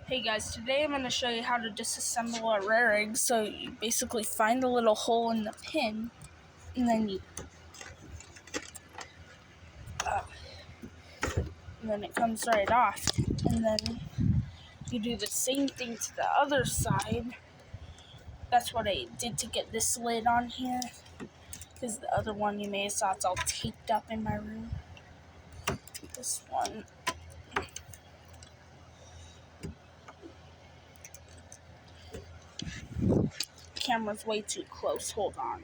Hey guys, today I'm going to show you how to disassemble a rare egg. So you basically find a little hole in the pin, and then it comes right off. And then you do the same thing to the other side. That's what I did to get this lid on here, because the other one you may have saw it's all taped up in my room. This one. Camera's way too close. Hold on.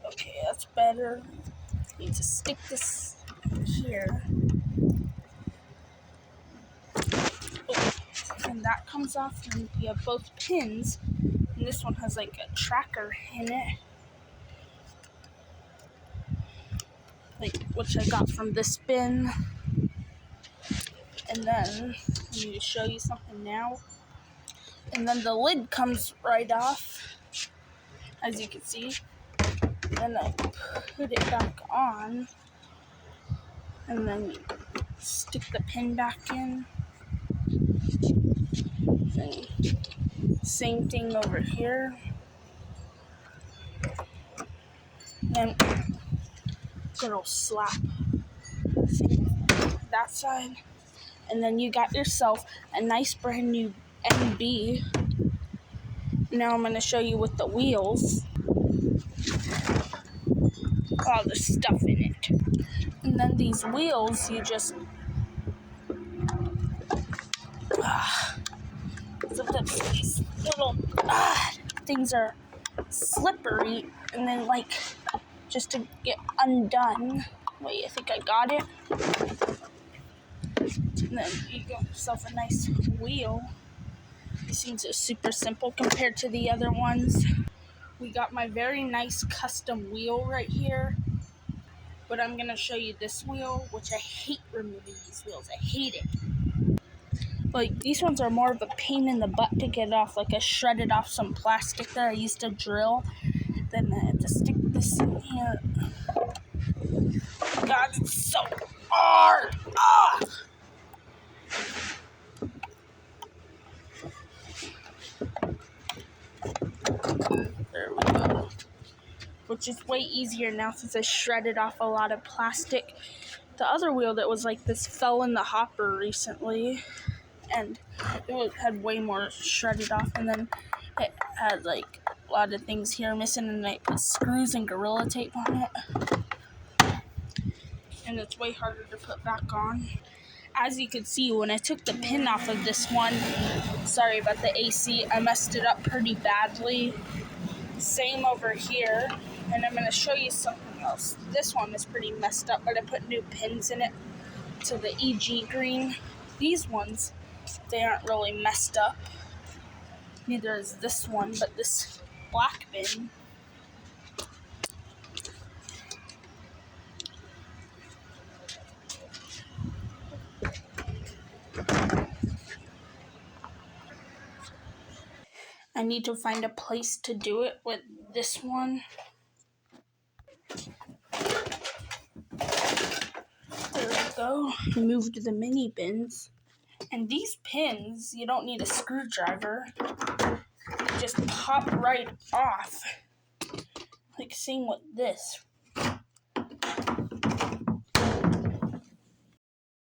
Okay, that's better. Need to stick this here. And that comes off, and you have both pins, and this one has like a tracker in it, like which I got from this bin. And then I need to show you something now. And then the lid comes right off, as you can see. Then I put it back on, and then you stick the pin back in. And same thing over here. Then little slap that side, and then you got yourself a nice brand new NB. Now I'm going to show you with the wheels. All the stuff in it. And then these wheels, you just sometimes these little things are slippery, and then like just to get undone. Wait, I think I got it. And then you got yourself a nice wheel. These things are super simple compared to the other ones. We got my very nice custom wheel right here. But I'm going to show you this wheel, which I hate removing these wheels. I hate it. Like, these ones are more of a pain in the butt to get off. Like, I shredded off some plastic there I used to drill. Then I had to stick this in here. God, it's so hard. Ah! There we go. Which is way easier now since I shredded off a lot of plastic. The other wheel that was like this fell in the hopper recently, and it had way more shredded off, and then it had like a lot of things here missing, and I put screws and Gorilla Tape on it, and it's way harder to put back on. As you can see, when I took the pin off of this one, sorry about the AC, I messed it up pretty badly. Same over here, and I'm going to show you something else. This one is pretty messed up, but I put new pins in it to the EG green. These ones, they aren't really messed up. Neither is this one, but this black bin. I need to find a place to do it with this one. There we go. Moved the mini bins. And these pins, you don't need a screwdriver. They just pop right off. Like same with this.